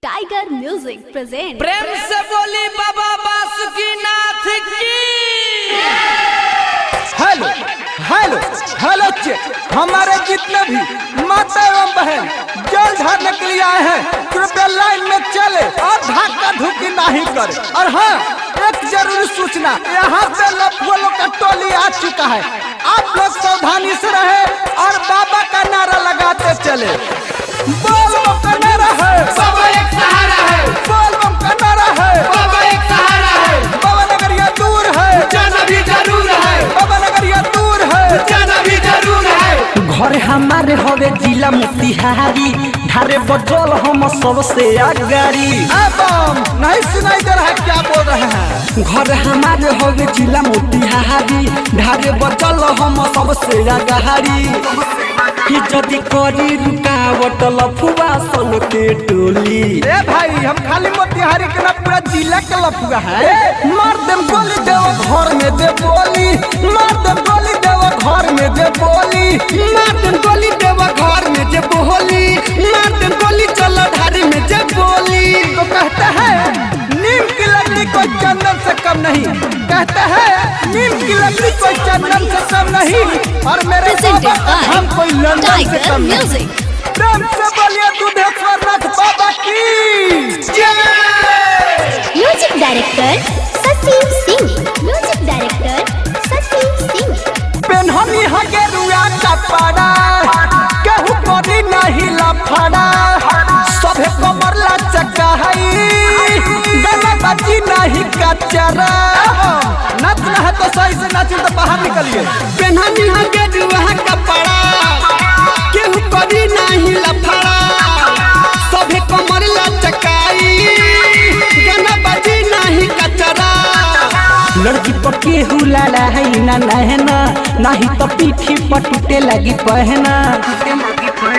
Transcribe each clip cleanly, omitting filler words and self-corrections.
Tiger music present. प्रेम से बोली बाबा बासुकीनाथ की। हेलो हेलो हेलो चेक हमारे जितने भी माता एवं बहन जल ढारने के लिए आए हैं कृपया लाइन में चले और धक्का धुकी नहीं करे। और हाँ, एक जरूरी सूचना, यहाँ पे लफुओं का टोली आ चुका है। आप लोग सावधानी से रहे और बाबा का नारा लगाते चले। बोल बम का नारा है, बाबा एक सहारा है, बोल बम का नारा है, बाबा एक सहारा है, बाबा नगरिया दूर है, जाना भी जरूर है, बाबा नगरिया दूर है, जाना भी जरूर है। घर हमारे हवे जिला मोतिहारी, ढारे बजल हम सबसे आगारी। एवं नहीं सुनाई दे रहा है, क्या बोल रहे हैं? घर हमारे हवे जिला मोतिहारी, ढारे बजल हम सबसे आगारी। जदि करी रुकावट लफुआ सन के टोली। ए भाई, हम खाली मोतिहारी के ना पूरा जिला के लफुआ है। मार देम गोली देव घर में दे बोली, मार देम गोली देव घर में दे बोली, मार देम गोली देवा घर में जे बोली, मार देम गोली चल ढारी में जे बोली। तो कहता है नीम की लकड़ी कोई चंदन से कम नहीं, कहता है नीम की लकड़ी कोई चंदन से कम नहीं, और मेरे बाबा का हम कोई लंदन से कम नहीं। प्रेम से बोलिए दुधेश्वर नाथ बाबा की जय। Music director ससीम Singh, music director ससीम Singh. पेन्हनी हगे रुआ कपड़ा, केहू करी नहीं लफड़ा, सभे कमर लचका है, गला बची नहीं कचरा। नचना है तो सही से नाचिए, तो बाहर निकलिए। पेन्हनी हगे रुआ कपड़ा, केहू करी नहीं लफड़ा, सभे कमर लचकाई, गाना बजी नहीं कचरा। लड़की पर केहू लाला है ना नहना, नहीं तो पीठी पर टूटे लगी पहना।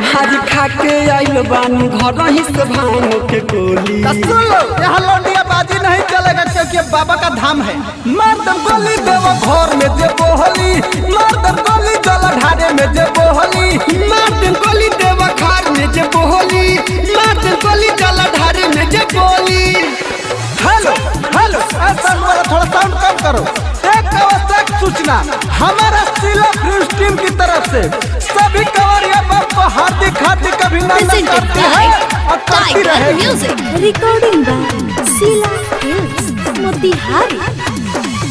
हारी खा के आइल बानी घर ही से भांग के गोली। सुन लो, यहाँ लौंडिया बाजी नहीं चलेगा, क्योंकि बाबा का धाम है। मार दम गोली देव घर में दे बोली, मार दम गोली जल ढारे में दे बोली, मार देम गोली देवा घर में जे बोली, मार देम गोली जल ढारी में जे बोली। हेलो हेलो, ऐसा वाला थोड़ा साउंड कम करो। एक आवश्यक सूचना, हमारा सिला फ्यूज टीम की तरफ से सभी कंवरिया बम को हार्दिक हार्दिक अभिनंदन करते हैं और करती टाइगर रहेगी। Music recording by Sheela films Motihari.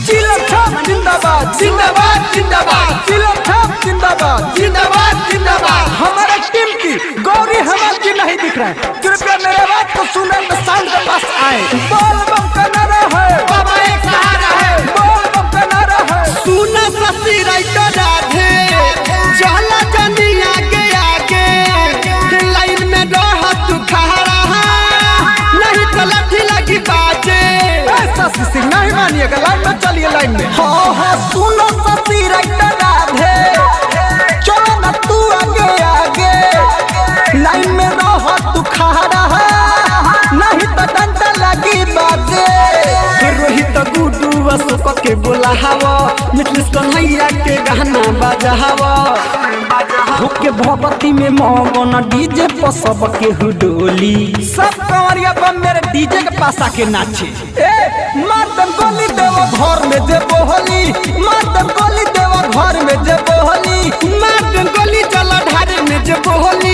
चिलम छाप जिंदाबाद, जिंदाबाद जिंदाबाद, चिलम छाप जिंदाबाद, जिंदाबाद जिंदाबाद। हमारे टीम की गौरी हेमंत जी नहीं दिख रहे हैं, कृपया मेरे बात को सुनने में साउंड के पास आए। बोल बम का नारा है, बाबा एक सहारा है, बोल बम का नारा है। सुना ससी राइटर राधे, चला जनी आगे आगे, लाइन में रह तू खड़ा, नहीं तो लाठी लगी बाजे। ऐसा सिंह नहीं मानिएगा, लाइन में चलिए, लाइन में। हाँ हाँ, सुनो ससी राइटर राधे, चलो ना तू आगे आगे, लाइन में रह तू खड़ा, नहीं तो डंडा लगी बाजे। रोहित गुडू अशोक के बोलावा, मिथलेश कन्हैया के गाना बजावा। होके भगवती में मगन डीजे पर सब के हुडोली। सब कंवरिया बम मेरे डीजे के पास आके नाचे। ए मार दम गोली देव घर में दे बोली, मार दम गोली देव घर में दे बोली, मार देम गोली चल ढारे में जे बोली,